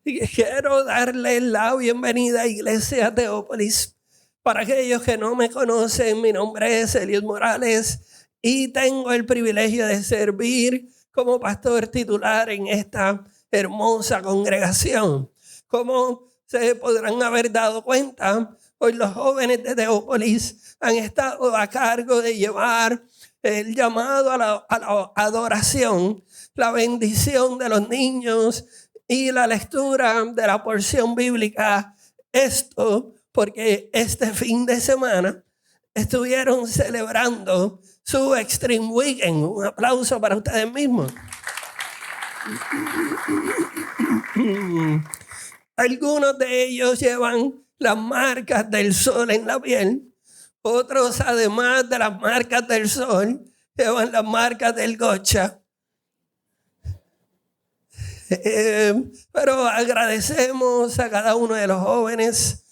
Y quiero darle la bienvenida a Iglesia Teópolis. Para aquellos que no me conocen, mi nombre es Eliud Morales y tengo el privilegio de servir como pastor titular en esta hermosa congregación. Como se podrán haber dado cuenta, hoy los jóvenes de Teópolis han estado a cargo de llevar el llamado a la adoración, la bendición de los niños y la lectura de la porción bíblica. Esto porque este fin de semana estuvieron celebrando su Extreme Weekend. Un aplauso para ustedes mismos. Algunos de ellos llevan las marcas del sol en la piel. Otros, además de las marcas del sol, llevan las marcas del gocha. Pero agradecemos a cada uno de los jóvenes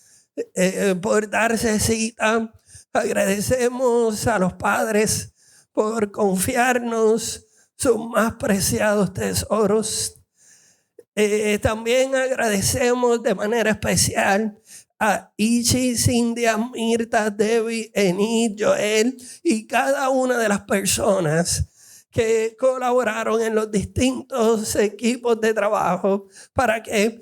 por darse cita. Agradecemos a los padres por confiarnos sus más preciados tesoros. También agradecemos de manera especial a Ichi, Cindia, Mirta, Debbie, Enid, Joel y cada una de las personas que colaboraron en los distintos equipos de trabajo para que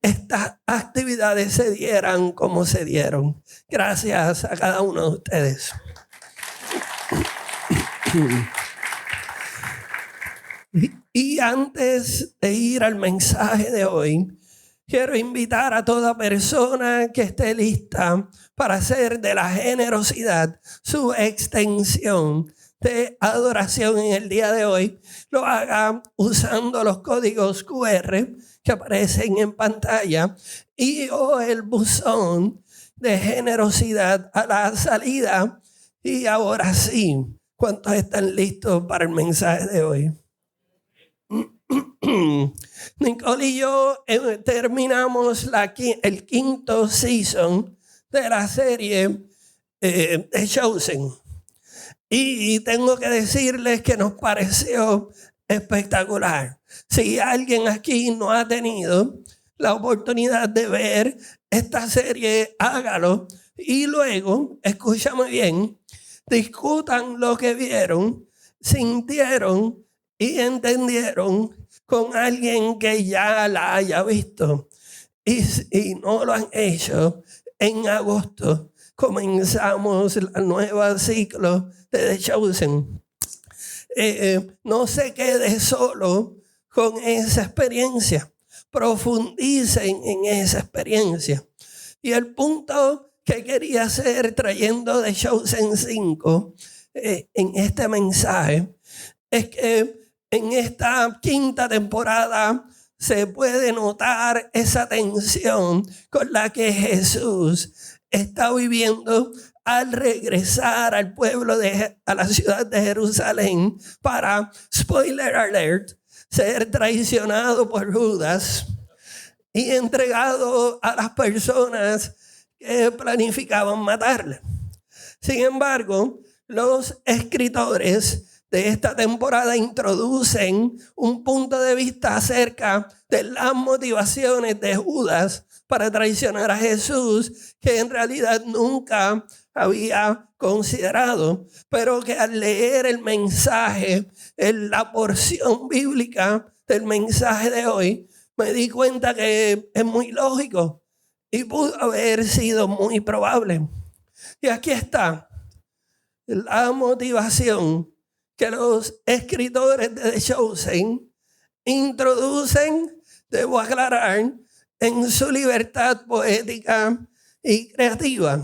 estas actividades se dieran como se dieron. Gracias a cada uno de ustedes. Y antes de ir al mensaje de hoy, quiero invitar a toda persona que esté lista para hacer de la generosidad su extensión de adoración en el día de hoy, lo haga usando los códigos QR que aparecen en pantalla y o el buzón de generosidad a la salida. Y ahora sí, ¿cuántos están listos para el mensaje de hoy? Nicole y yo terminamos el quinto season de la serie The Chosen. Y tengo que decirles que nos pareció espectacular. Si alguien aquí no ha tenido la oportunidad de ver esta serie, hágalo. Y luego, escúchame bien, discutan lo que vieron, sintieron y entendieron con alguien que ya la haya visto. Y si no lo han hecho, en agosto comenzamos la nueva ciclo de The Chosen. No se quede solo con esa experiencia. Profundicen en esa experiencia. Y el punto que quería hacer trayendo The Chosen 5 en este mensaje es que en esta quinta temporada se puede notar esa tensión con la que Jesús está viviendo al regresar al pueblo a la ciudad de Jerusalén para, spoiler alert, ser traicionado por Judas y entregado a las personas que planificaban matarle. Sin embargo, los escritores de esta temporada introducen un punto de vista acerca de las motivaciones de Judas para traicionar a Jesús que en realidad nunca había considerado, pero que al leer el mensaje, en la porción bíblica del mensaje de hoy, me di cuenta que es muy lógico y pudo haber sido muy probable. Y aquí está la motivación que los escritores de The Chosen introducen, debo aclarar, en su libertad poética y creativa.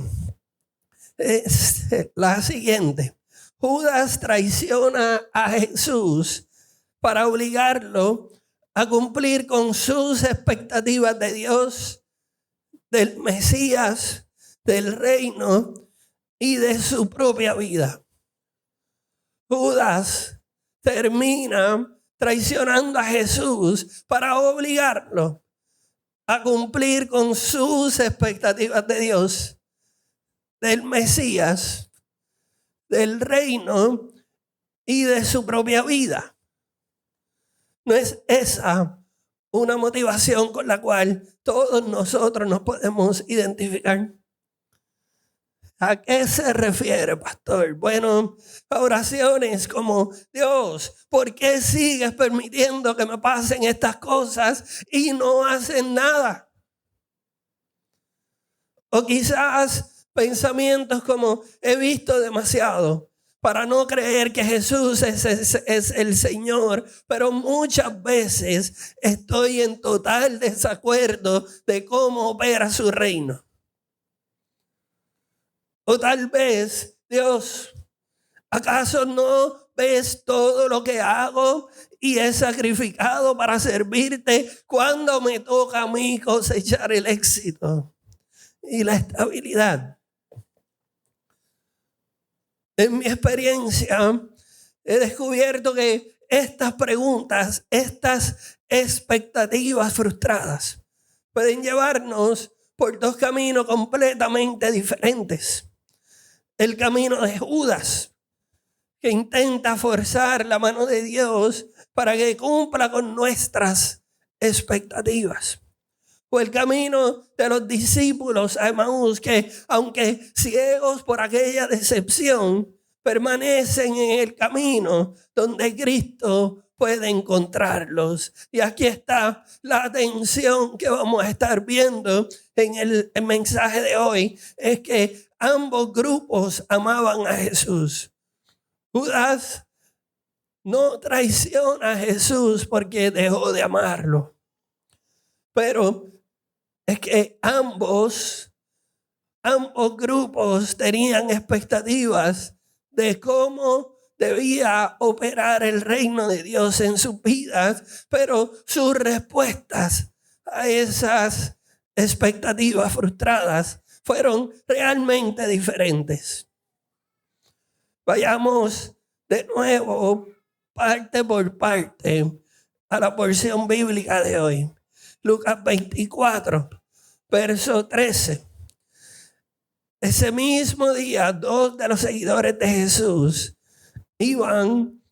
Es la siguiente: Judas traiciona a Jesús para obligarlo a cumplir con sus expectativas de Dios, del Mesías, del reino y de su propia vida. Judas termina traicionando a Jesús para obligarlo a cumplir con sus expectativas de Dios, del Mesías, del reino y de su propia vida. ¿No es esa una motivación con la cual todos nosotros nos podemos identificar. ¿A qué se refiere, pastor? Bueno, oraciones como: Dios, ¿por qué sigues permitiendo que me pasen estas cosas y no hacen nada? O quizás pensamientos como: he visto demasiado para no creer que Jesús es el Señor, pero muchas veces estoy en total desacuerdo de cómo opera su reino. O tal vez: Dios, ¿acaso no ves todo lo que hago y he sacrificado para servirte? ¿Cuándo me toca a mí cosechar el éxito y la estabilidad? En mi experiencia, he descubierto que estas preguntas, estas expectativas frustradas, pueden llevarnos por dos caminos completamente diferentes. El camino de Judas, que intenta forzar la mano de Dios para que cumpla con nuestras expectativas. O el camino de los discípulos a Emaús, que aunque ciegos por aquella decepción, permanecen en el camino donde Cristo puede encontrarlos. Y aquí está la tensión que vamos a estar viendo en el mensaje de hoy. Es que ambos grupos amaban a Jesús. Judas no traiciona a Jesús porque dejó de amarlo. Pero es que ambos grupos tenían expectativas de cómo debía operar el reino de Dios en sus vidas, pero sus respuestas a esas expectativas frustradas fueron realmente diferentes. Vayamos de nuevo, parte por parte, a la porción bíblica de hoy. Lucas 24, verso 13. Ese mismo día, 2 de los seguidores de Jesús iban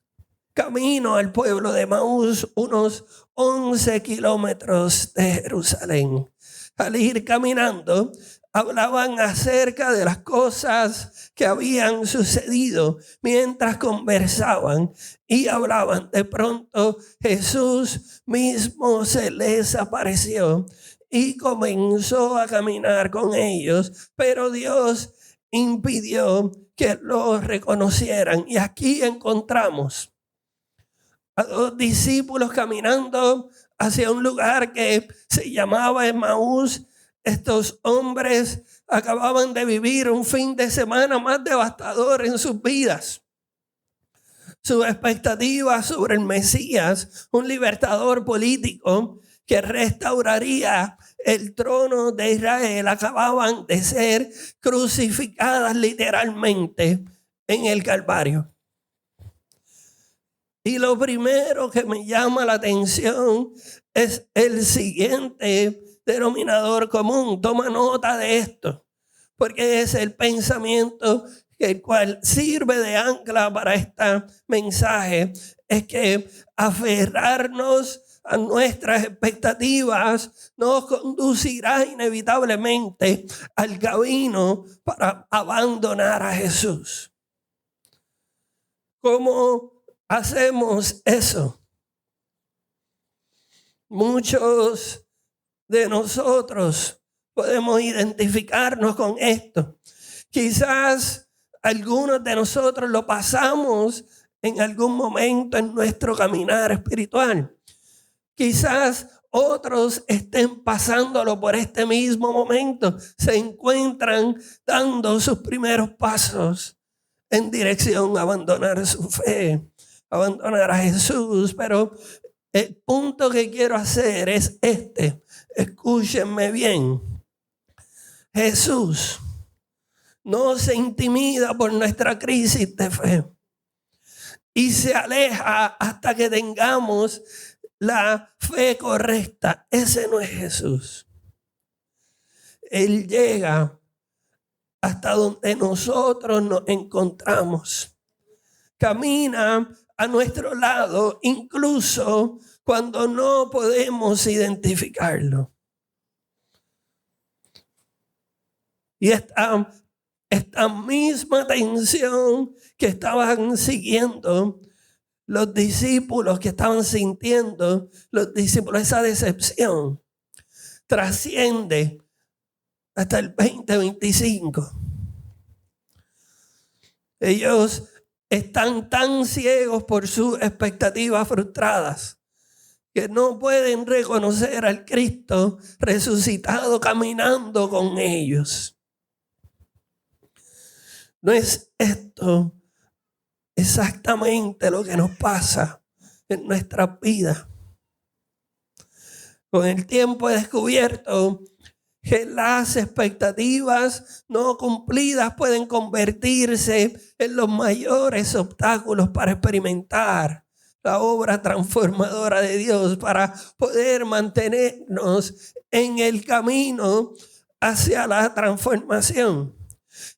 camino al pueblo de Emaús, unos 11 kilómetros de Jerusalén. Al ir caminando, hablaban acerca de las cosas que habían sucedido mientras conversaban y hablaban. De pronto Jesús mismo se les apareció y comenzó a caminar con ellos, pero Dios impidió que los reconocieran. Y aquí encontramos a dos discípulos caminando hacia un lugar que se llamaba Emaús. Estos hombres acababan de vivir un fin de semana más devastador en sus vidas. Su expectativa sobre el Mesías, un libertador político que restauraría el trono de Israel, acababan de ser crucificadas literalmente en el Calvario. Y lo primero que me llama la atención es el siguiente denominador común. Toma nota de esto, porque es el pensamiento el cual sirve de ancla para este mensaje. Es que aferrarnos a nuestras expectativas nos conducirá inevitablemente al camino para abandonar a Jesús. ¿Cómo hacemos eso? Muchos de nosotros podemos identificarnos con esto. Quizás algunos de nosotros lo pasamos en algún momento en nuestro caminar espiritual. Quizás otros estén pasándolo por este mismo momento. Se encuentran dando sus primeros pasos en dirección a abandonar su fe, abandonar a Jesús. Pero el punto que quiero hacer es este. Escúchenme bien. Jesús no se intimida por nuestra crisis de fe y se aleja hasta que tengamos la fe correcta. Ese no es Jesús. Él llega hasta donde nosotros nos encontramos. Camina a nuestro lado, incluso cuando no podemos identificarlo. Y esta misma tensión que estaban siguiendo los discípulos, que estaban sintiendo los discípulos, esa decepción, trasciende hasta el 2025. Ellos están tan ciegos por sus expectativas frustradas que no pueden reconocer al Cristo resucitado caminando con ellos. ¿No es esto exactamente lo que nos pasa en nuestras vidas? Con el tiempo he descubierto que las expectativas no cumplidas pueden convertirse en los mayores obstáculos para experimentar la obra transformadora de Dios, para poder mantenernos en el camino hacia la transformación.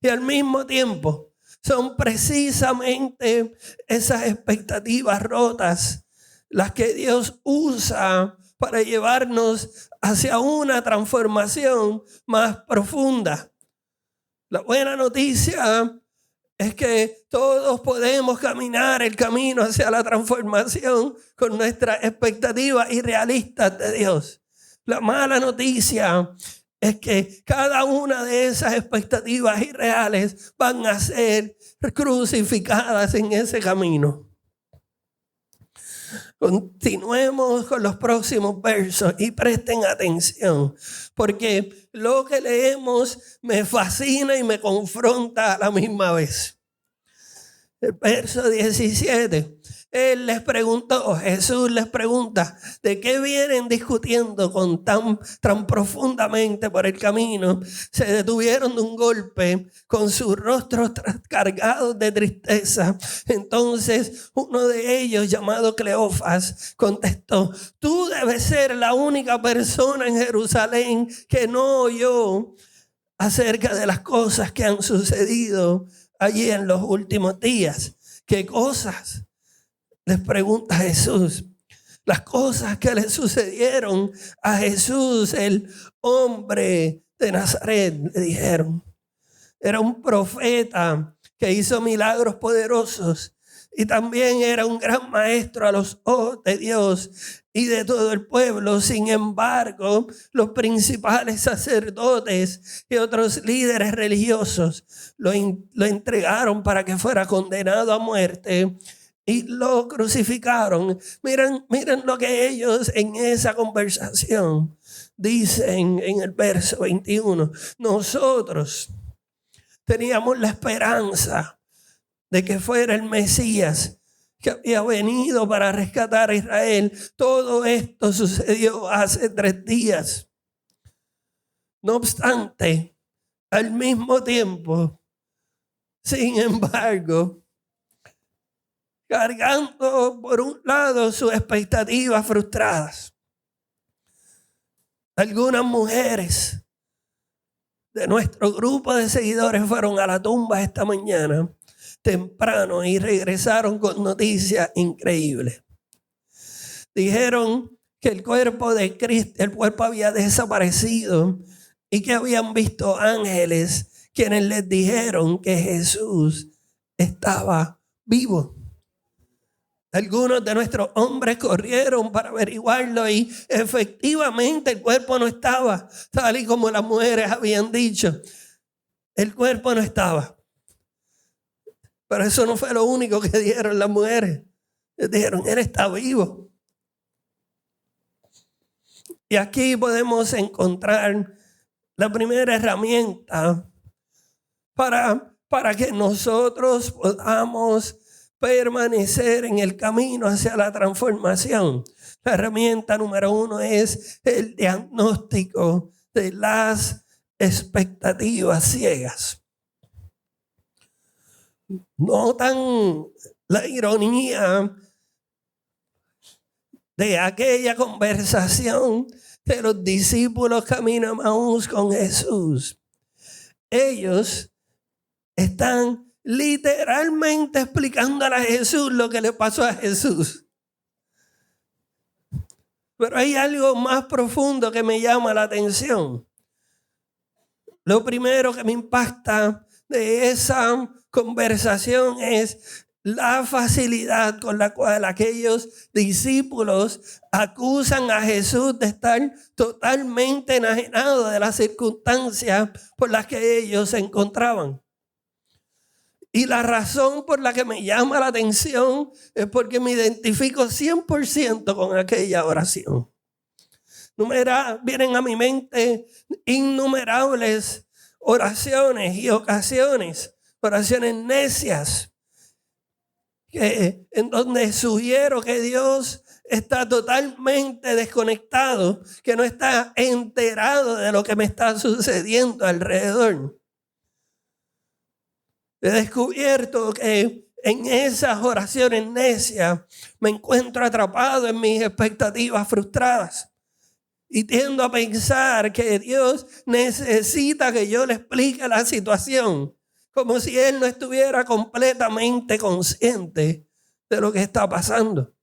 Y al mismo tiempo son precisamente esas expectativas rotas las que Dios usa para llevarnos hacia una transformación más profunda. La buena noticia es que todos podemos caminar el camino hacia la transformación con nuestras expectativas irrealistas de Dios. La mala noticia es que cada una de esas expectativas irreales van a ser crucificadas en ese camino. Continuemos con los próximos versos y presten atención, porque lo que leemos me fascina y me confronta a la misma vez. El verso 17. Jesús les pregunta, ¿de qué vienen discutiendo con tan profundamente por el camino? Se detuvieron de un golpe con sus rostros cargados de tristeza. Entonces uno de ellos, llamado Cleofas, contestó, tú debes ser la única persona en Jerusalén que no oyó acerca de las cosas que han sucedido allí en los últimos días. ¿Qué cosas? Les pregunta Jesús. Las cosas que le sucedieron a Jesús, el hombre de Nazaret, le dijeron. Era un profeta que hizo milagros poderosos y también era un gran maestro a los ojos de Dios y de todo el pueblo. Sin embargo, los principales sacerdotes y otros líderes religiosos lo entregaron para que fuera condenado a muerte y lo crucificaron. Miren lo que ellos en esa conversación dicen en el verso 21. Nosotros teníamos la esperanza de que fuera el Mesías que había venido para rescatar a Israel. Todo esto sucedió hace 3 días. No obstante, al mismo tiempo, sin embargo, cargando por un lado sus expectativas frustradas, algunas mujeres de nuestro grupo de seguidores fueron a la tumba esta mañana temprano y regresaron con noticias increíbles. Dijeron que el cuerpo de Cristo, el cuerpo había desaparecido y que habían visto ángeles quienes les dijeron que Jesús estaba vivo. Algunos de nuestros hombres corrieron para averiguarlo y efectivamente el cuerpo no estaba, tal y como las mujeres habían dicho. El cuerpo no estaba. Pero eso no fue lo único que dijeron las mujeres. Les dijeron, Él está vivo. Y aquí podemos encontrar la primera herramienta para que nosotros podamos permanecer en el camino hacia la transformación. La herramienta número 1 es el diagnóstico de las expectativas ciegas. Notan la ironía de aquella conversación de los discípulos camino a Emaús con Jesús. Ellos están literalmente explicándole a Jesús lo que le pasó a Jesús. Pero hay algo más profundo que me llama la atención. Lo primero que me impacta de esa conversación es la facilidad con la cual aquellos discípulos acusan a Jesús de estar totalmente enajenado de las circunstancias por las que ellos se encontraban. Y la razón por la que me llama la atención es porque me identifico 100% con aquella oración. Vienen a mi mente innumerables oraciones y oraciones necias, en donde sugiero que Dios está totalmente desconectado, que no está enterado de lo que me está sucediendo alrededor. He descubierto que en esas oraciones necias me encuentro atrapado en mis expectativas frustradas. Y tiendo a pensar que Dios necesita que yo le explique la situación, como si Él no estuviera completamente consciente de lo que está pasando.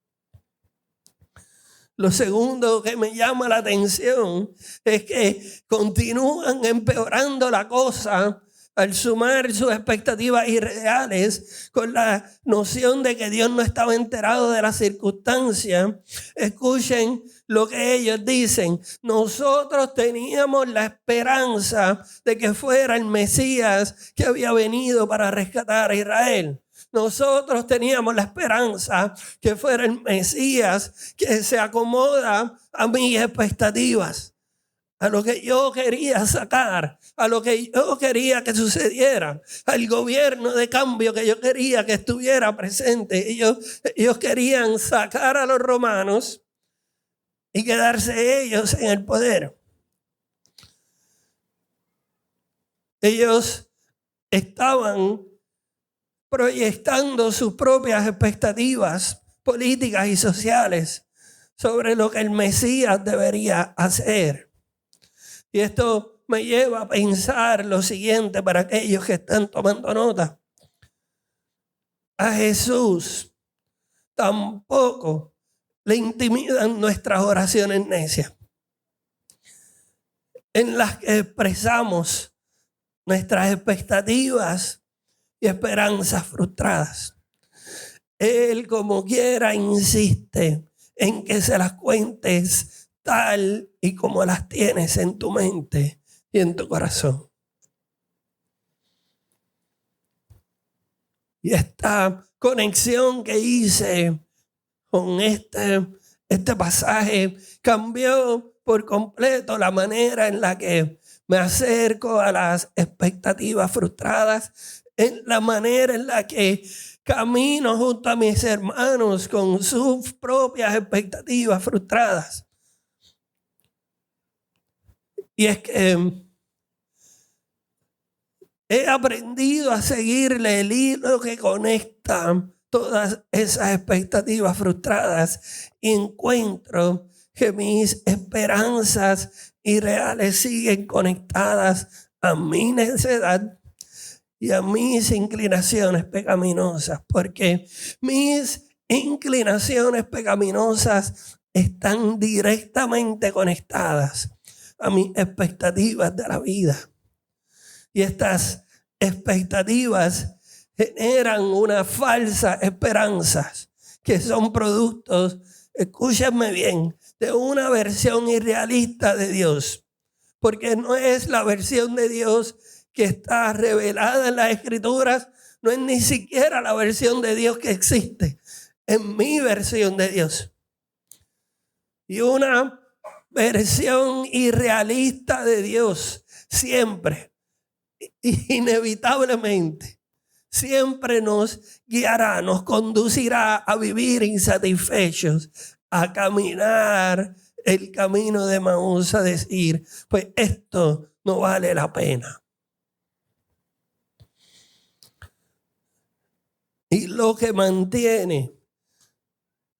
Lo segundo que me llama la atención es que continúan empeorando la cosa al sumar sus expectativas irreales con la noción de que Dios no estaba enterado de las circunstancias. Escuchen lo que ellos dicen. Nosotros teníamos la esperanza de que fuera el Mesías que había venido para rescatar a Israel. Nosotros teníamos la esperanza que fuera el Mesías que se acomoda a mis expectativas, a lo que yo quería sacar, a lo que yo quería que sucediera, al gobierno de cambio que yo quería que estuviera presente. Ellos querían sacar a los romanos y quedarse ellos en el poder. Ellos estaban proyectando sus propias expectativas políticas y sociales sobre lo que el Mesías debería hacer. Y esto me lleva a pensar lo siguiente para aquellos que están tomando nota. A Jesús tampoco le intimidan nuestras oraciones necias, en las que expresamos nuestras expectativas y esperanzas frustradas. Él, como quiera, insiste en que se las cuentes tal y como las tienes en tu mente y en tu corazón. Y esta conexión que hice con este pasaje cambió por completo la manera en la que me acerco a las expectativas frustradas, en la manera en la que camino junto a mis hermanos con sus propias expectativas frustradas. Y es que he aprendido a seguirle el hilo que conecta todas esas expectativas frustradas y encuentro que mis esperanzas irreales siguen conectadas a mi necedad y a mis inclinaciones pecaminosas, porque mis inclinaciones pecaminosas están directamente conectadas a mis expectativas de la vida. Y estas expectativas generan unas falsas esperanzas que son productos, escúchenme bien, de una versión irrealista de Dios. Porque no es la versión de Dios que está revelada en las Escrituras, no es ni siquiera la versión de Dios que existe, es mi versión de Dios. Y una versión irrealista de Dios siempre, inevitablemente, siempre nos guiará, nos conducirá a vivir insatisfechos, a caminar el camino de Emaús, a decir, pues esto no vale la pena. Y lo que mantiene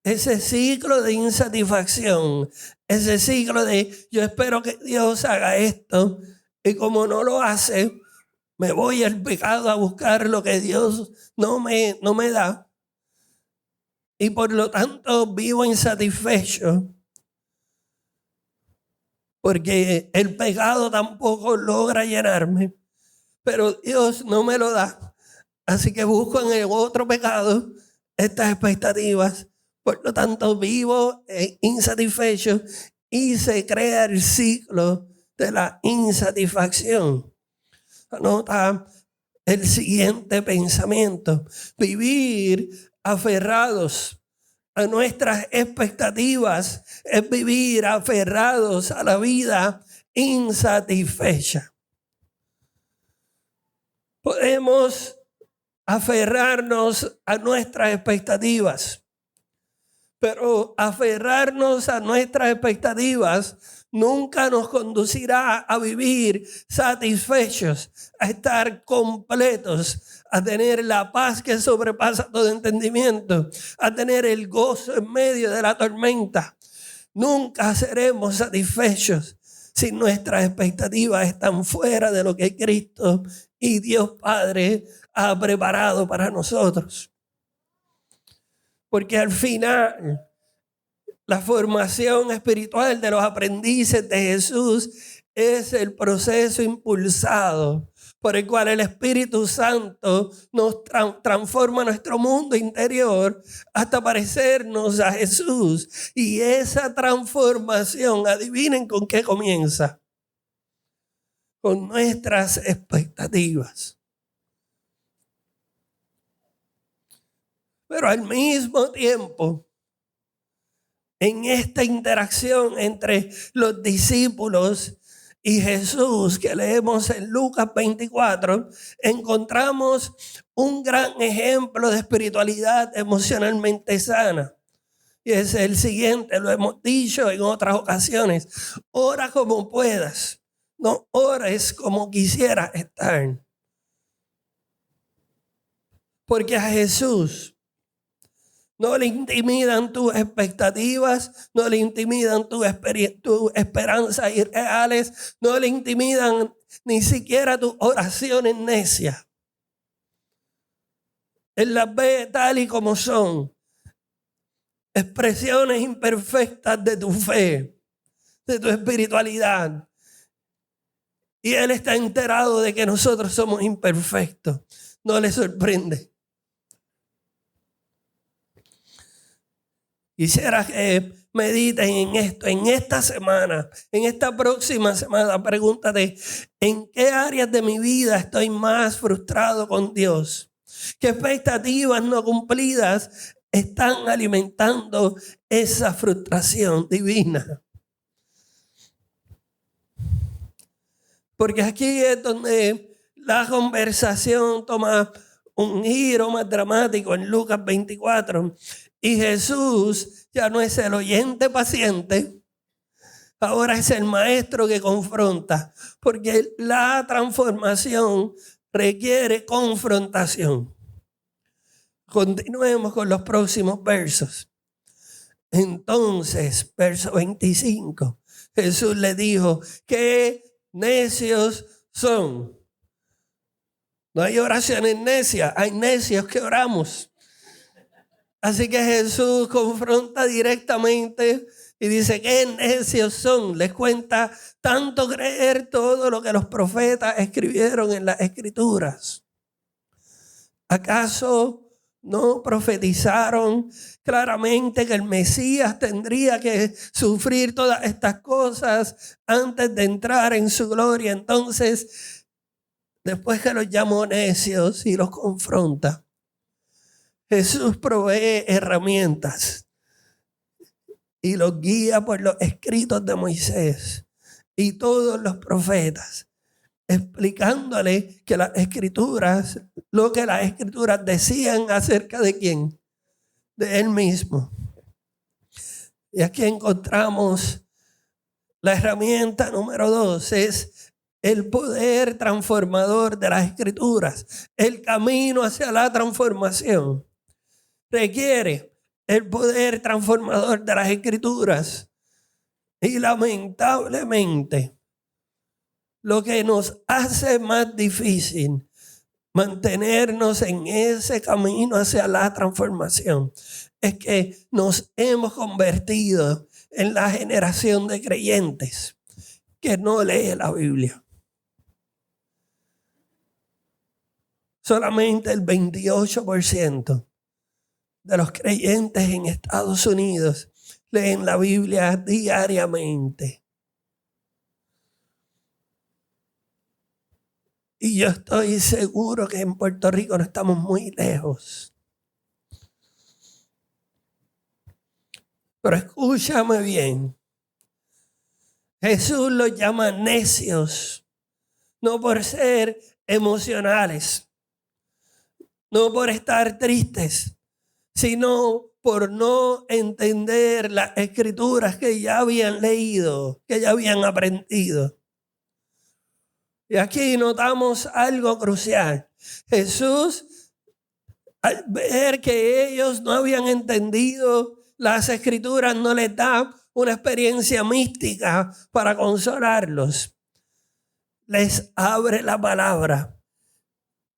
ese ciclo de insatisfacción, ese ciclo de yo espero que Dios haga esto y como no lo hace, me voy al pecado a buscar lo que Dios no me da. Y por lo tanto vivo insatisfecho. porque el pecado tampoco logra llenarme, pero Dios no me lo da. Así que busco en el otro pecado estas expectativas. Por lo tanto, vivo insatisfecho y se crea el ciclo de la insatisfacción. Anota el siguiente pensamiento: vivir aferrados a nuestras expectativas es vivir aferrados a la vida insatisfecha. Podemos aferrarnos a nuestras expectativas, pero aferrarnos a nuestras expectativas nunca nos conducirá a vivir satisfechos, a estar completos, a tener la paz que sobrepasa todo entendimiento, a tener el gozo en medio de la tormenta. Nunca seremos satisfechos si nuestras expectativas están fuera de lo que Cristo y Dios Padre ha preparado para nosotros. Porque al final, la formación espiritual de los aprendices de Jesús es el proceso impulsado por el cual el Espíritu Santo nos transforma nuestro mundo interior hasta parecernos a Jesús. Y esa transformación, adivinen con qué comienza: con nuestras expectativas. Pero al mismo tiempo, en esta interacción entre los discípulos y Jesús que leemos en Lucas 24, encontramos un gran ejemplo de espiritualidad emocionalmente sana. Y es el siguiente, lo hemos dicho en otras ocasiones: ora como puedas, no ores como quisieras estar. Porque a Jesús no le intimidan tus expectativas, no le intimidan tus esperanzas irreales, no le intimidan ni siquiera tus oraciones necias. Él las ve tal y como son, expresiones imperfectas de tu fe, de tu espiritualidad. Y Él está enterado de que nosotros somos imperfectos. No le sorprende. Quisiera que mediten en esto, en esta semana, en esta próxima semana. Pregúntate: ¿en qué áreas de mi vida estoy más frustrado con Dios? ¿Qué expectativas no cumplidas están alimentando esa frustración divina? Porque aquí es donde la conversación toma un giro más dramático en Lucas 24. Y Jesús ya no es el oyente paciente, ahora es el maestro que confronta, porque la transformación requiere confrontación. Continuemos con los próximos versos. Entonces, verso 25, Jesús le dijo: ¿qué necios son? No hay oraciones necias, hay necios que oramos. Así que Jesús confronta directamente y dice: ¿qué necios son? Les cuenta tanto creer todo lo que los profetas escribieron en las Escrituras. ¿Acaso no profetizaron claramente que el Mesías tendría que sufrir todas estas cosas antes de entrar en su gloria? Entonces, después que los llamó necios y los confronta, Jesús provee herramientas y los guía por los escritos de Moisés y todos los profetas, explicándole que las escrituras, lo que las escrituras decían acerca de quién, de él mismo. Y aquí encontramos la herramienta número 2, es el poder transformador de las escrituras. El camino hacia la transformación requiere el poder transformador de las escrituras. Y lamentablemente, lo que nos hace más difícil mantenernos en ese camino hacia la transformación es que nos hemos convertido en la generación de creyentes que no lee la Biblia. Solamente el 28% de los creyentes en Estados Unidos leen la Biblia diariamente. Y yo estoy seguro que en Puerto Rico no estamos muy lejos. Pero escúchame bien. Jesús los llama necios, no por ser emocionales, no por estar tristes, sino por no entender las escrituras que ya habían leído, que ya habían aprendido. Y aquí notamos algo crucial. Jesús, al ver que ellos no habían entendido las escrituras, no les da una experiencia mística para consolarlos. Les abre la palabra.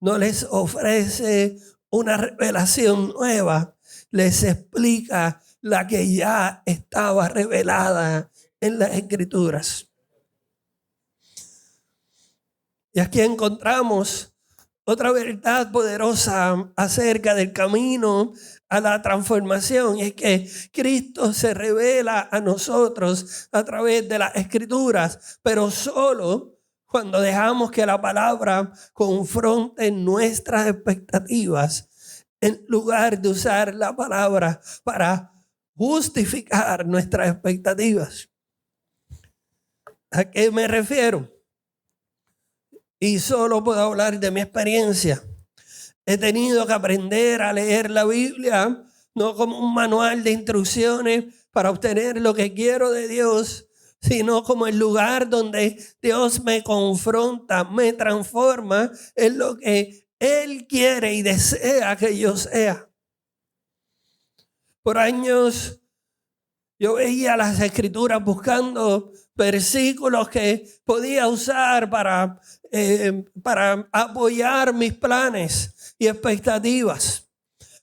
No les ofrece una revelación nueva. Les explica la que ya estaba revelada en las escrituras. Y aquí encontramos otra verdad poderosa acerca del camino a la transformación, y es que Cristo se revela a nosotros a través de las escrituras, pero solo cuando dejamos que la palabra confronte nuestras expectativas, en lugar de usar la palabra para justificar nuestras expectativas. ¿A qué me refiero? Y solo puedo hablar de mi experiencia. He tenido que aprender a leer la Biblia, no como un manual de instrucciones para obtener lo que quiero de Dios, sino como el lugar donde Dios me confronta, me transforma en lo que Él quiere y desea que yo sea. Por años yo veía las escrituras buscando versículos que podía usar para apoyar mis planes y expectativas.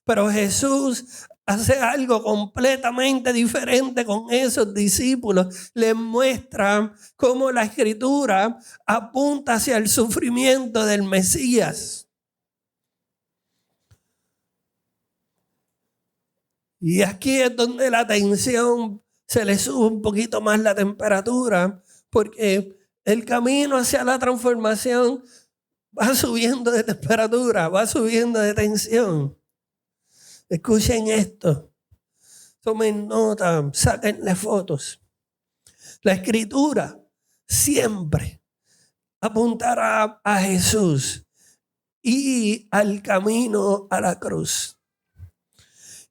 Pero Jesús hace algo completamente diferente con esos discípulos. Les muestra cómo la escritura apunta hacia el sufrimiento del Mesías. Y aquí es donde la tensión se le sube un poquito más la temperatura, porque el camino hacia la transformación va subiendo de temperatura, va subiendo de tensión. Escuchen esto, tomen nota, sáquenle fotos. La escritura siempre apuntará a Jesús y al camino a la cruz.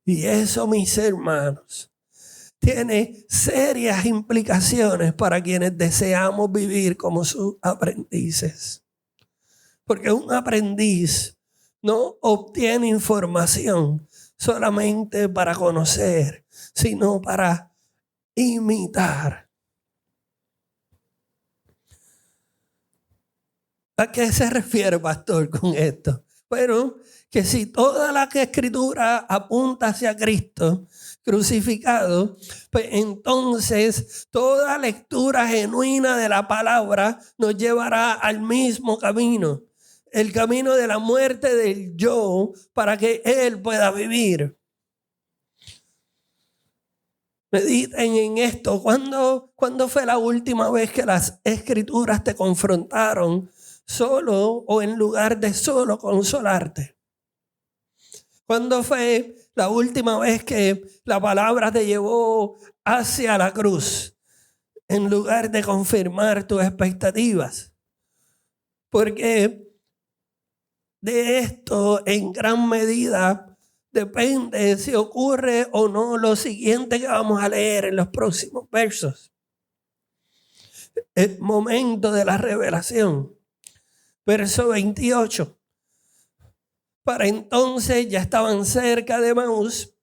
Y eso, mis hermanos, tiene serias implicaciones para quienes deseamos vivir como sus aprendices. Porque un aprendiz no obtiene información solamente para conocer, sino para imitar. ¿A qué se refiere, pastor, con esto? Bueno, que si toda la escritura apunta hacia Cristo crucificado, pues entonces toda lectura genuina de la palabra nos llevará al mismo camino, el camino de la muerte del yo, para que Él pueda vivir. Mediten en esto. ¿Cuándo fue la última vez que las escrituras te confrontaron solo o en lugar de solo consolarte? ¿Cuándo fue la última vez que la palabra te llevó hacia la cruz en lugar de confirmar tus expectativas? Porque de esto en gran medida depende si ocurre o no lo siguiente que vamos a leer en los próximos versos. El momento de la revelación. Verso 28. Para entonces ya estaban cerca de Emaús,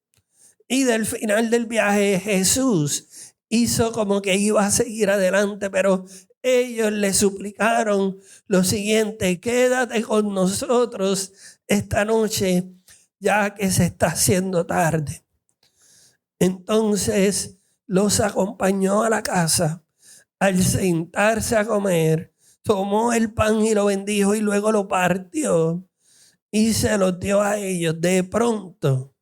y del final del viaje Jesús hizo como que iba a seguir adelante, pero ellos le suplicaron lo siguiente: quédate con nosotros esta noche, ya que se está haciendo tarde. Entonces los acompañó a la casa al sentarse a comer, tomó el pan y lo bendijo y luego lo partió y se lo dio a ellos. De pronto,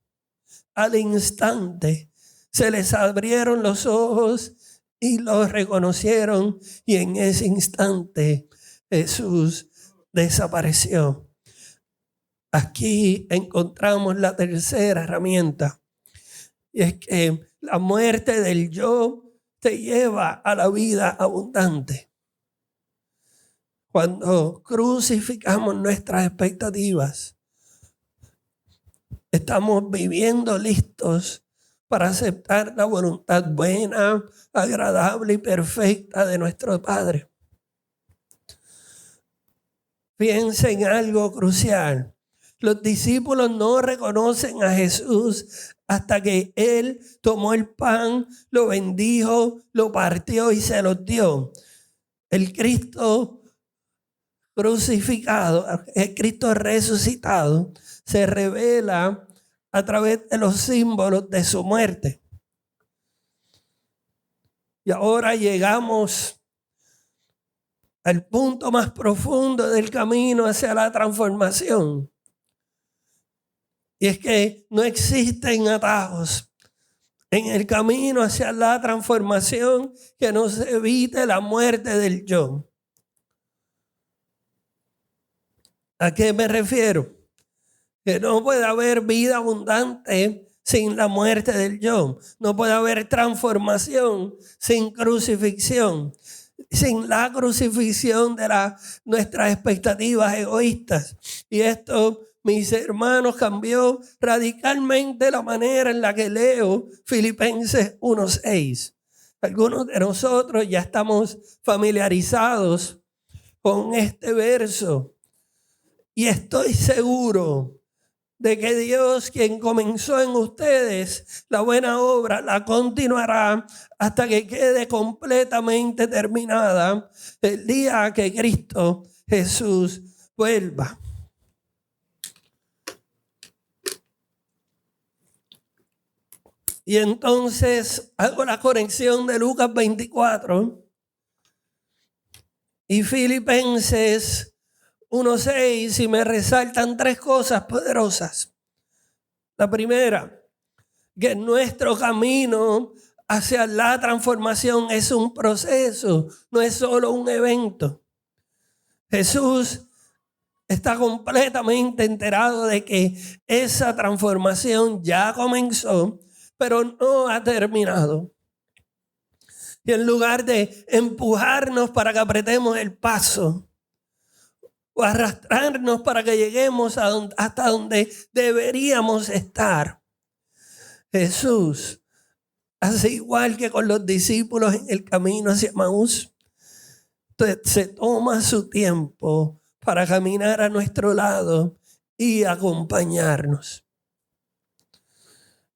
al instante, se les abrieron los ojos y los reconocieron, y en ese instante Jesús desapareció. Aquí encontramos la tercera herramienta, y es que la muerte del yo te lleva a la vida abundante. Cuando crucificamos nuestras expectativas, estamos viviendo listos para aceptar la voluntad buena, agradable y perfecta de nuestro Padre. Piensa en algo crucial. Los discípulos no reconocen a Jesús hasta que Él tomó el pan, lo bendijo, lo partió y se lo dio. El Cristo crucificado, el Cristo resucitado, se revela a través de los símbolos de su muerte. Y ahora llegamos al punto más profundo del camino hacia la transformación. Y es que no existen atajos en el camino hacia la transformación que nos evite la muerte del yo. ¿A qué me refiero? Que no puede haber vida abundante sin la muerte del yo. No puede haber transformación sin crucifixión. Sin la crucifixión de nuestras expectativas egoístas. Y esto, mis hermanos, cambió radicalmente la manera en la que leo Filipenses 1:6. Algunos de nosotros ya estamos familiarizados con este verso. Y estoy seguro de que Dios, quien comenzó en ustedes la buena obra, la continuará hasta que quede completamente terminada el día que Cristo Jesús vuelva. Y entonces hago la conexión de Lucas 24 y Filipenses 1:6 y me resaltan tres cosas poderosas. La primera, que nuestro camino hacia la transformación es un proceso, no es solo un evento. Jesús está completamente enterado de que esa transformación ya comenzó, pero no ha terminado. Y en lugar de empujarnos para que apretemos el paso, o arrastrarnos para que lleguemos hasta donde deberíamos estar, Jesús hace igual que con los discípulos en el camino hacia Emaús. Se toma su tiempo para caminar a nuestro lado y acompañarnos.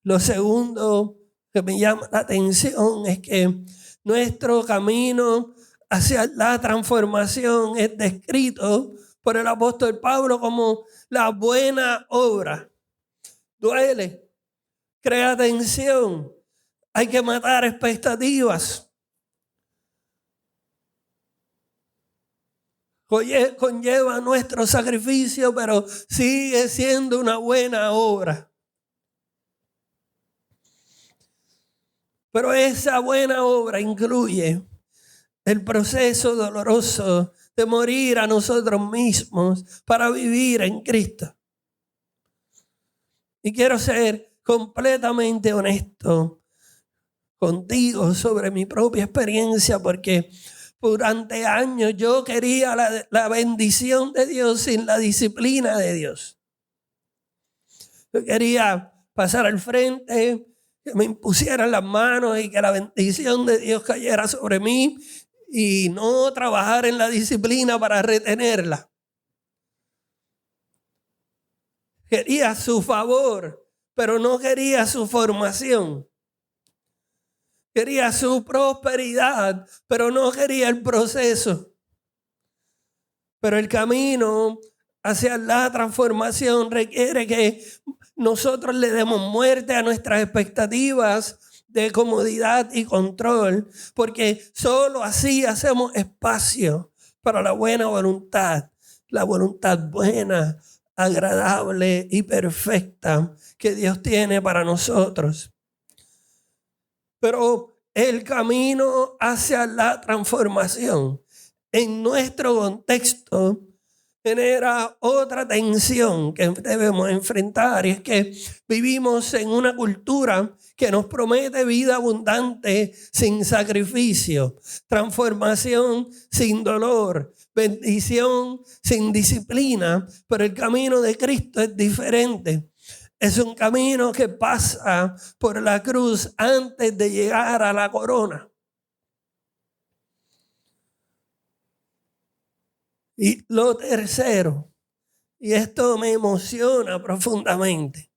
Lo segundo que me llama la atención es que nuestro camino hacia la transformación es descrito por el apóstol Pablo como la buena obra. Duele, crea tensión, hay que matar expectativas. Conlleva nuestro sacrificio, pero sigue siendo una buena obra. Pero esa buena obra incluye el proceso doloroso de morir a nosotros mismos para vivir en Cristo. Y quiero ser completamente honesto contigo sobre mi propia experiencia, porque durante años yo quería la bendición de Dios sin la disciplina de Dios. Yo quería pasar al frente, que me impusieran las manos y que la bendición de Dios cayera sobre mí y no trabajar en la disciplina para retenerla. Quería su favor, pero no quería su formación. Quería su prosperidad, pero no quería el proceso. Pero el camino hacia la transformación requiere que nosotros le demos muerte a nuestras expectativas de comodidad y control, porque solo así hacemos espacio para la buena voluntad, la voluntad buena, agradable y perfecta que Dios tiene para nosotros. Pero el camino hacia la transformación en nuestro contexto genera otra tensión que debemos enfrentar, y es que vivimos en una cultura que nos promete vida abundante sin sacrificio, transformación sin dolor, bendición sin disciplina, pero el camino de Cristo es diferente. Es un camino que pasa por la cruz antes de llegar a la corona. Y lo tercero, y esto me emociona profundamente,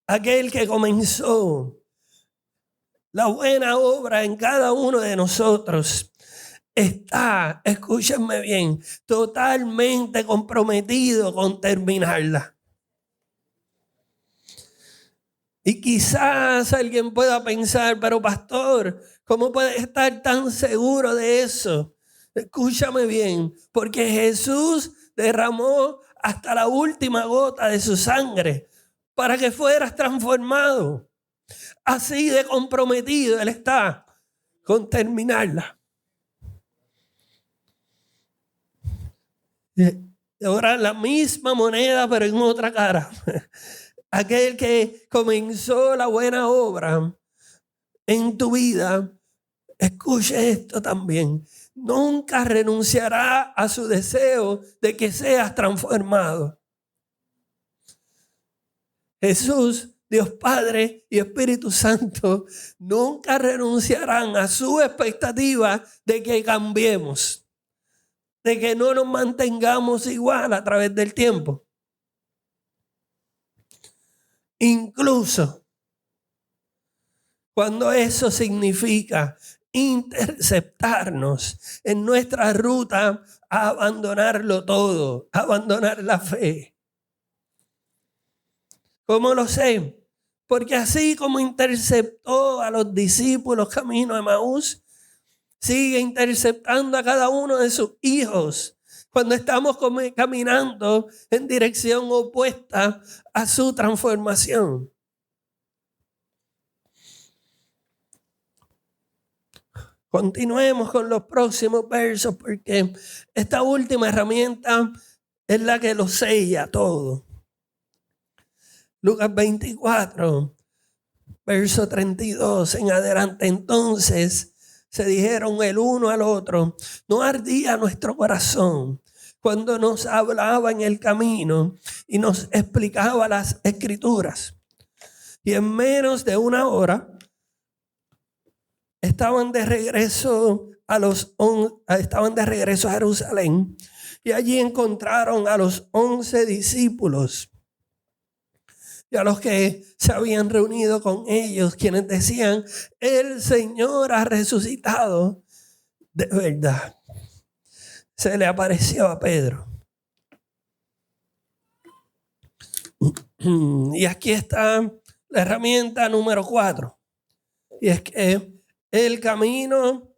aquel que comenzó la buena obra en cada uno de nosotros está, escúchenme bien, totalmente comprometido con terminarla. Y quizás alguien pueda pensar, pero pastor, ¿cómo puedes estar tan seguro de eso? Escúchame bien, porque Jesús derramó hasta la última gota de su sangre para que fueras transformado. Así de comprometido Él está con terminarla. Ahora la misma moneda, pero en otra cara. Aquel que comenzó la buena obra en tu vida, escuche esto también, nunca renunciará a su deseo de que seas transformado. Jesús, Dios Padre y Espíritu Santo nunca renunciarán a su expectativa de que cambiemos, de que no nos mantengamos igual a través del tiempo. Incluso cuando eso significa interceptarnos en nuestra ruta a abandonarlo todo, a abandonar la fe. ¿Cómo lo sé? Porque así como interceptó a los discípulos camino a Emaús, sigue interceptando a cada uno de sus hijos cuando estamos caminando en dirección opuesta a su transformación. Continuemos con los próximos versos, porque esta última herramienta es la que lo sella todo. Lucas 24, verso 32 en adelante. Entonces se dijeron el uno al otro, ¿no ardía nuestro corazón cuando nos hablaba en el camino y nos explicaba las escrituras? Y en menos de una hora estaban de regreso a Jerusalén, y allí encontraron a los 11 discípulos y a los que se habían reunido con ellos, quienes decían, el Señor ha resucitado de verdad. Se le apareció a Pedro. Y aquí está la herramienta número 4. Y es que el camino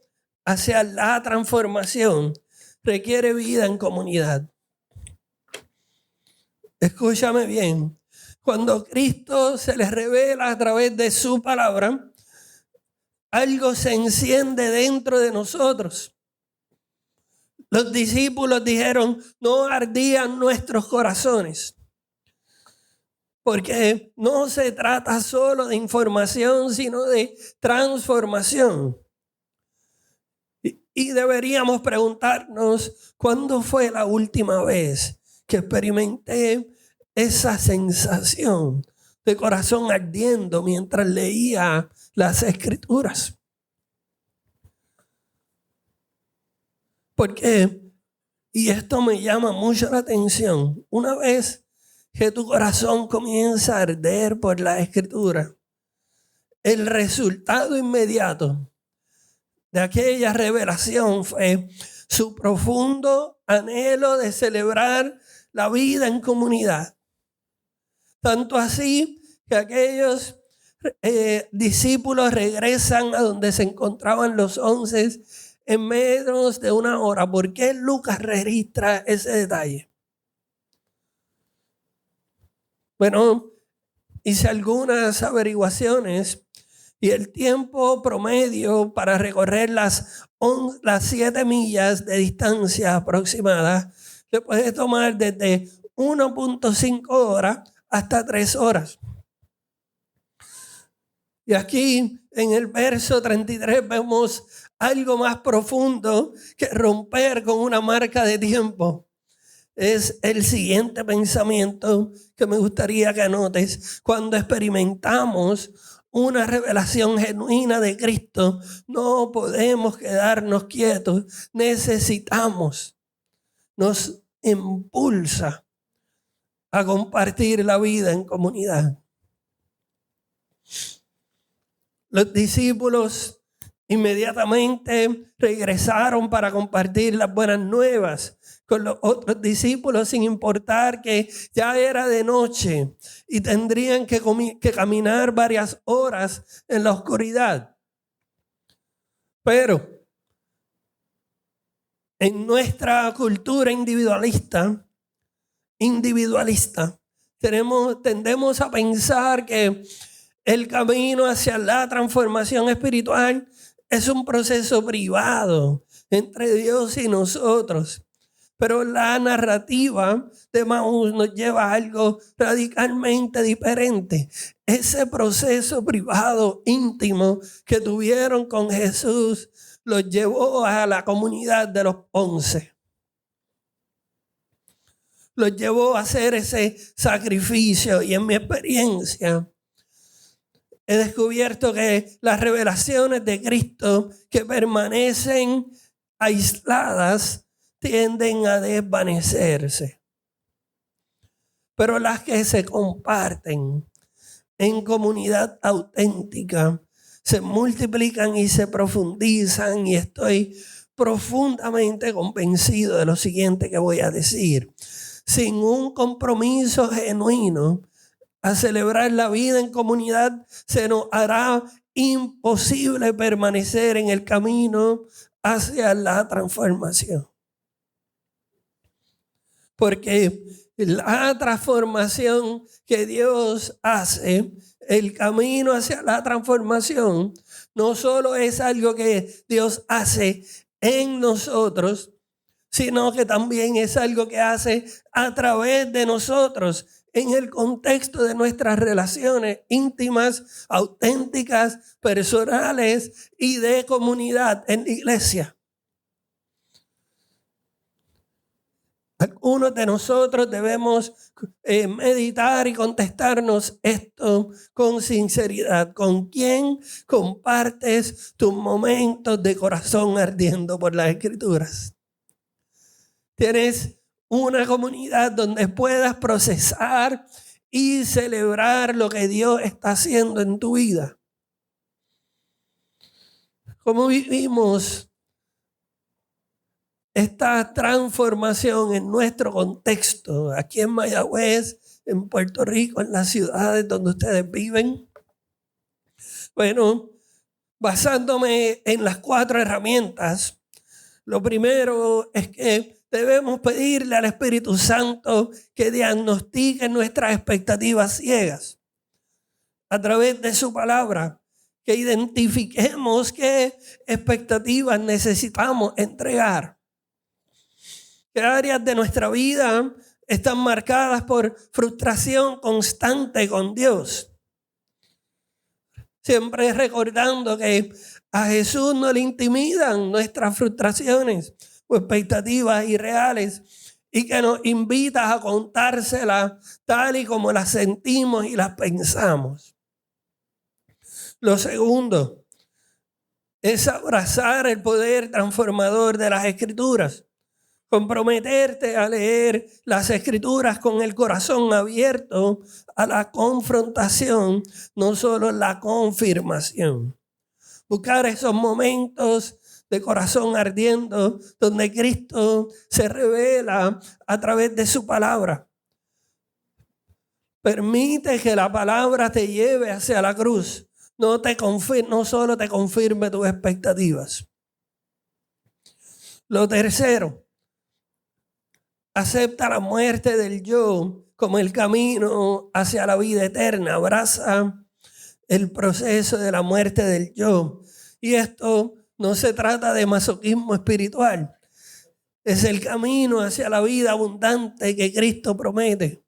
hacia la transformación requiere vida en comunidad. Escúchame bien. Cuando Cristo se les revela a través de su palabra, algo se enciende dentro de nosotros. Los discípulos dijeron, no ardían nuestros corazones. Porque no se trata solo de información, sino de transformación. Y deberíamos preguntarnos, ¿cuándo fue la última vez que experimenté esa sensación de corazón ardiendo mientras leía las escrituras? Porque, y esto me llama mucho la atención, una vez que tu corazón comienza a arder por la escritura, el resultado inmediato de aquella revelación fue su profundo anhelo de celebrar la vida en comunidad. Tanto así que aquellos discípulos regresan a donde se encontraban los 11 en menos de una hora. ¿Por qué Lucas registra ese detalle? Bueno, hice algunas averiguaciones y el tiempo promedio para recorrer las 7 millas de distancia aproximada se puede tomar desde 1.5 horas hasta 3 horas. Y aquí en el verso 33 vemos algo más profundo que romper con una marca de tiempo. Es el siguiente pensamiento que me gustaría que anotes. Cuando experimentamos una revelación genuina de Cristo, no podemos quedarnos quietos. Necesitamos, nos impulsa a compartir la vida en comunidad. Los discípulos inmediatamente regresaron para compartir las buenas nuevas con los otros discípulos, sin importar que ya era de noche y tendrían que caminar varias horas en la oscuridad. Pero en nuestra cultura individualista, tendemos a pensar que el camino hacia la transformación espiritual es un proceso privado entre Dios y nosotros. Pero la narrativa de Maús nos lleva a algo radicalmente diferente. Ese proceso privado, íntimo que tuvieron con Jesús, los llevó a la comunidad de los 11. Los llevó a hacer ese sacrificio. Y en mi experiencia he descubierto que las revelaciones de Cristo que permanecen aisladas tienden a desvanecerse. Pero las que se comparten en comunidad auténtica se multiplican y se profundizan, y estoy profundamente convencido de lo siguiente que voy a decir. Sin un compromiso genuino a celebrar la vida en comunidad, se nos hará imposible permanecer en el camino hacia la transformación. Porque la transformación que Dios hace, el camino hacia la transformación, no solo es algo que Dios hace en nosotros, sino que también es algo que hace a través de nosotros en el contexto de nuestras relaciones íntimas, auténticas, personales y de comunidad en la iglesia. Algunos de nosotros debemos meditar y contestarnos esto con sinceridad. ¿Con quién compartes tus momentos de corazón ardiendo por las Escrituras? ¿Tienes una comunidad donde puedas procesar y celebrar lo que Dios está haciendo en tu vida? ¿Cómo vivimos esta transformación en nuestro contexto, aquí en Mayagüez, en Puerto Rico, en las ciudades donde ustedes viven? Bueno, basándome en las 4 herramientas, lo primero es que debemos pedirle al Espíritu Santo que diagnostique nuestras expectativas ciegas a través de su palabra, que identifiquemos qué expectativas necesitamos entregar. ¿Qué áreas de nuestra vida están marcadas por frustración constante con Dios? Siempre recordando que a Jesús no le intimidan nuestras frustraciones o expectativas irreales, y que nos invita a contárselas tal y como las sentimos y las pensamos. Lo segundo es abrazar el poder transformador de las Escrituras. Comprometerte a leer las Escrituras con el corazón abierto a la confrontación, no solo la confirmación. Buscar esos momentos de corazón ardiendo donde Cristo se revela a través de su palabra. Permite que la palabra te lleve hacia la cruz. No solo te confirme tus expectativas. Lo tercero, acepta la muerte del yo como el camino hacia la vida eterna. Abraza el proceso de la muerte del yo. Y esto no se trata de masoquismo espiritual. Es el camino hacia la vida abundante que Cristo promete.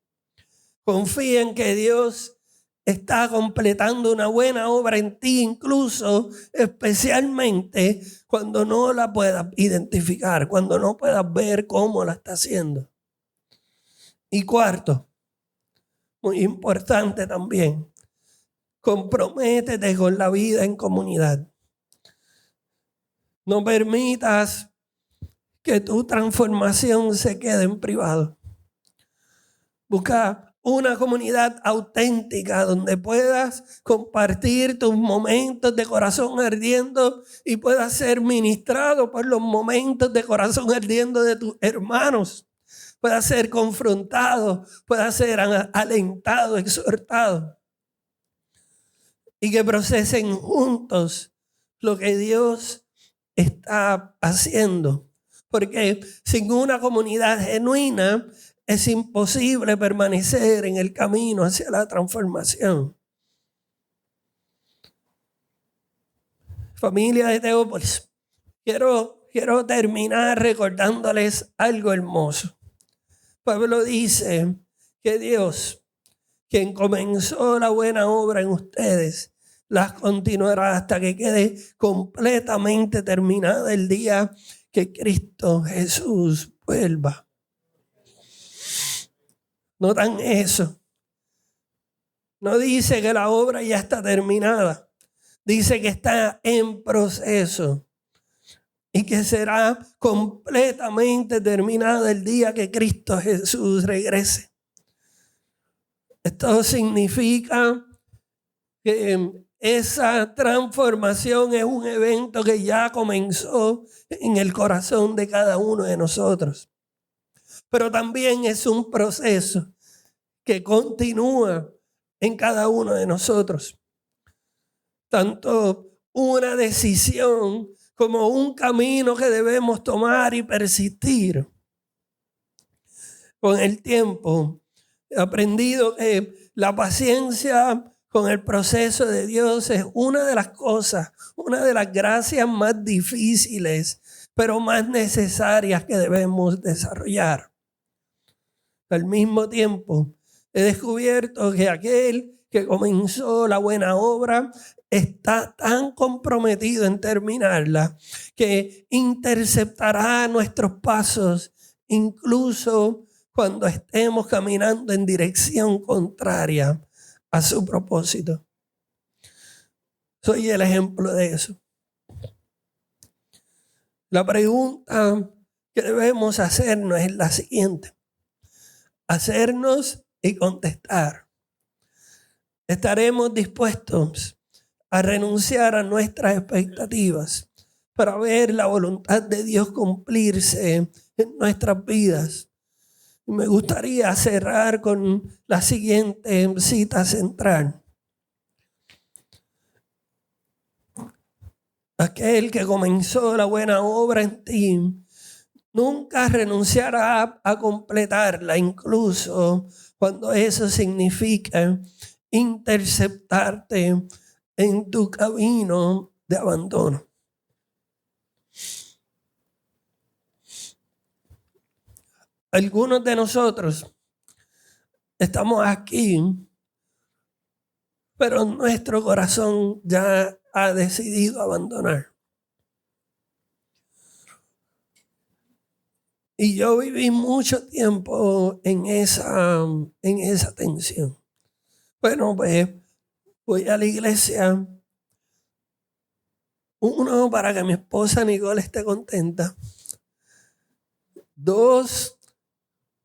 Confía en que Dios está completando una buena obra en ti, incluso especialmente cuando no la puedas identificar, cuando no puedas ver cómo la está haciendo. Y cuarto, muy importante también, comprométete con la vida en comunidad. No permitas que tu transformación se quede en privado. Busca una comunidad auténtica donde puedas compartir tus momentos de corazón ardiendo y puedas ser ministrado por los momentos de corazón ardiendo de tus hermanos. Puedas ser confrontado, puedas ser alentado, exhortado. Y que procesen juntos lo que Dios está haciendo. Porque sin una comunidad genuina es imposible permanecer en el camino hacia la transformación. Familia de Teópolis, quiero terminar recordándoles algo hermoso. Pablo dice que Dios, quien comenzó la buena obra en ustedes, las continuará hasta que quede completamente terminada el día que Cristo Jesús vuelva. ¿Notan eso? No dice que la obra ya está terminada. Dice que está en proceso y que será completamente terminada el día que Cristo Jesús regrese. Esto significa que esa transformación es un evento que ya comenzó en el corazón de cada uno de nosotros. Pero también es un proceso que continúa en cada uno de nosotros. Tanto una decisión como un camino que debemos tomar y persistir. Con el tiempo he aprendido que la paciencia con el proceso de Dios es una de las cosas, una de las gracias más difíciles, pero más necesarias que debemos desarrollar. Al mismo tiempo, he descubierto que aquel que comenzó la buena obra está tan comprometido en terminarla que interceptará nuestros pasos incluso cuando estemos caminando en dirección contraria a su propósito. Soy el ejemplo de eso. La pregunta que debemos hacernos es la siguiente. Hacernos y contestar. ¿Estaremos dispuestos a renunciar a nuestras expectativas para ver la voluntad de Dios cumplirse en nuestras vidas? Me gustaría cerrar con la siguiente cita central. Aquel que comenzó la buena obra en ti nunca renunciará a completarla, incluso cuando eso significa interceptarte en tu camino de abandono. Algunos de nosotros estamos aquí, pero nuestro corazón ya ha decidido abandonar. Y yo viví mucho tiempo en esa tensión. Bueno, pues voy a la iglesia. Uno, para que mi esposa Nicole esté contenta. Dos,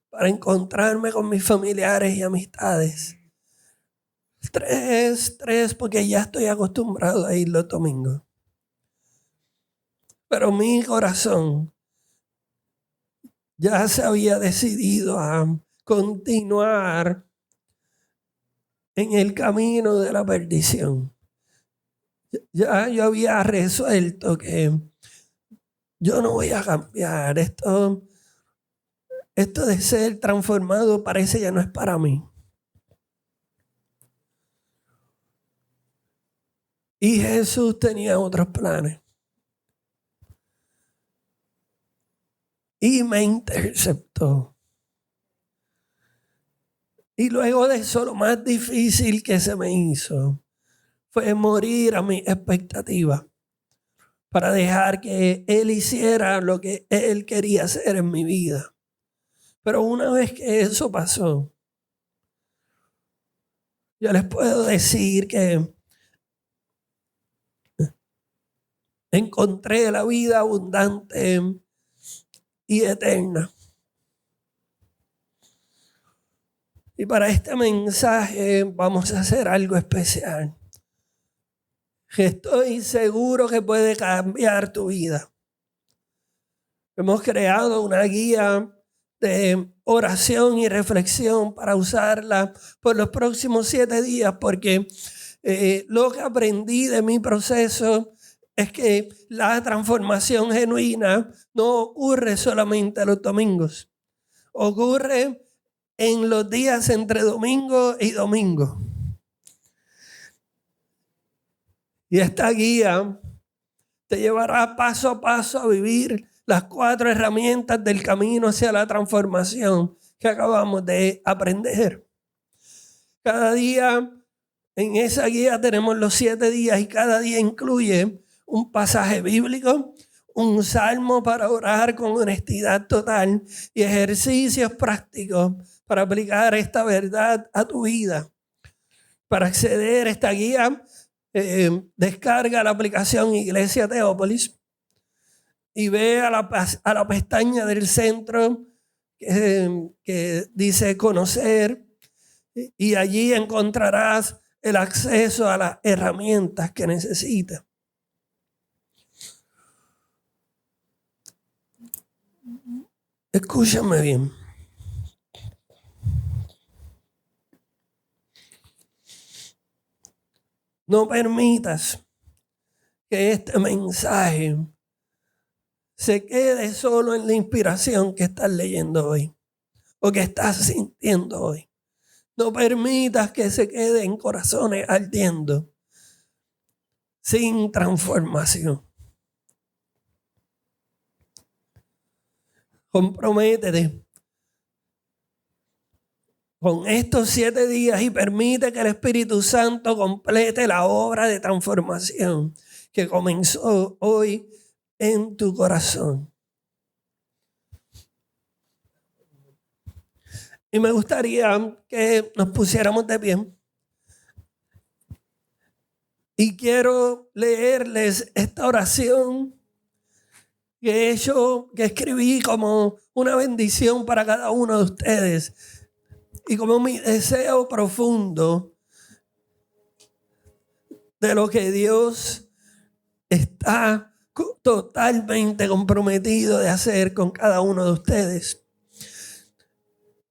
para encontrarme con mis familiares y amistades. Tres, porque ya estoy acostumbrado a ir los domingos. Pero mi corazón ya se había decidido a continuar en el camino de la perdición. Ya yo había resuelto que yo no voy a cambiar. Esto de ser transformado parece ya no es para mí. Y Jesús tenía otros planes. Y me interceptó. Y luego de eso, lo más difícil que se me hizo fue morir a mi expectativa para dejar que Él hiciera lo que Él quería hacer en mi vida. Pero una vez que eso pasó, yo les puedo decir que encontré la vida abundante y eterna. Y para este mensaje vamos a hacer algo especial, que estoy seguro que puede cambiar tu vida. Hemos creado una guía de oración y reflexión para usarla por los próximos 7 días, porque lo que aprendí de mi proceso es que la transformación genuina no ocurre solamente los domingos, ocurre en los días entre domingo y domingo. Y esta guía te llevará paso a paso a vivir las 4 herramientas del camino hacia la transformación que acabamos de aprender. Cada día en esa guía tenemos los 7 días y cada día incluye un pasaje bíblico, un salmo para orar con honestidad total y ejercicios prácticos para aplicar esta verdad a tu vida. Para acceder a esta guía, descarga la aplicación Iglesia Teópolis y ve a la pestaña del centro que dice conocer, y allí encontrarás el acceso a las herramientas que necesitas. Escúchame bien. No permitas que este mensaje se quede solo en la inspiración que estás leyendo hoy o que estás sintiendo hoy. No permitas que se quede en corazones ardiendo sin transformación. Comprométete con estos 7 días y permite que el Espíritu Santo complete la obra de transformación que comenzó hoy en tu corazón. Y me gustaría que nos pusiéramos de pie. Y quiero leerles esta oración que escribí como una bendición para cada uno de ustedes. Y como mi deseo profundo de lo que Dios está totalmente comprometido de hacer con cada uno de ustedes.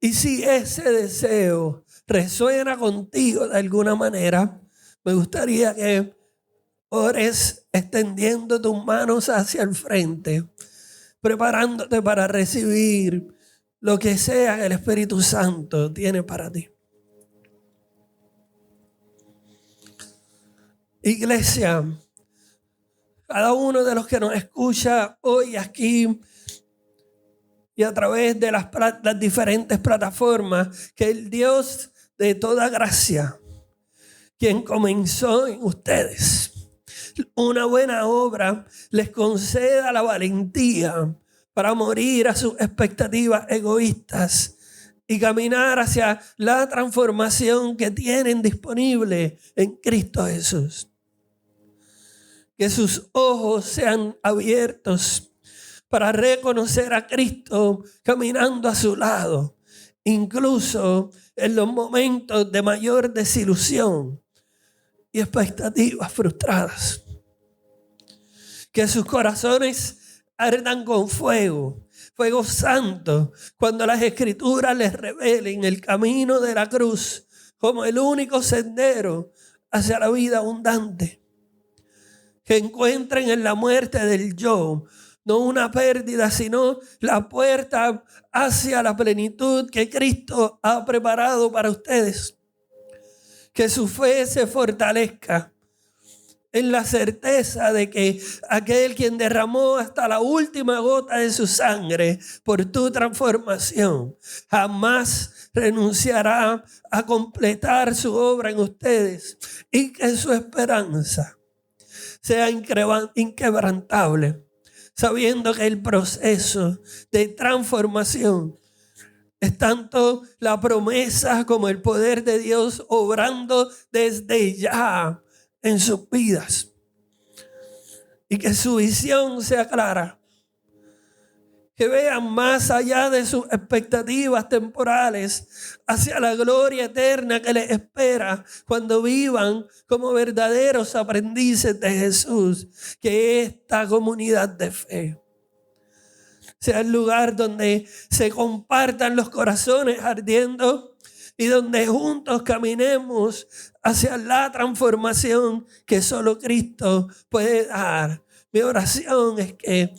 Y si ese deseo resuena contigo de alguna manera, me gustaría que ores extendiendo tus manos hacia el frente, preparándote para recibir lo que sea que el Espíritu Santo tiene para ti. Iglesia, cada uno de los que nos escucha hoy aquí y a través de las diferentes plataformas, que el Dios de toda gracia, quien comenzó en ustedes una buena obra, les conceda la valentía para morir a sus expectativas egoístas y caminar hacia la transformación que tienen disponible en Cristo Jesús. Que sus ojos sean abiertos para reconocer a Cristo caminando a su lado, incluso en los momentos de mayor desilusión y expectativas frustradas. Que sus corazones ardan con fuego santo, cuando las Escrituras les revelen el camino de la cruz como el único sendero hacia la vida abundante. Que encuentren en la muerte del yo no una pérdida, sino la puerta hacia la plenitud que Cristo ha preparado para ustedes. Que su fe se fortalezca en la certeza de que aquel quien derramó hasta la última gota de su sangre por tu transformación jamás renunciará a completar su obra en ustedes, y que su esperanza sea inquebrantable, sabiendo que el proceso de transformación es tanto la promesa como el poder de Dios obrando desde ya en sus vidas, y que su visión sea clara, que vean más allá de sus expectativas temporales hacia la gloria eterna que les espera cuando vivan como verdaderos aprendices de Jesús. Que esta comunidad de fe sea el lugar donde se compartan los corazones ardiendo y donde juntos caminemos hacia la transformación que solo Cristo puede dar. Mi oración es que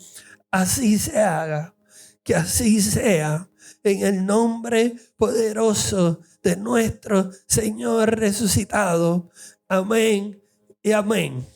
así se haga, que así sea, en el nombre poderoso de nuestro Señor resucitado. Amén y amén.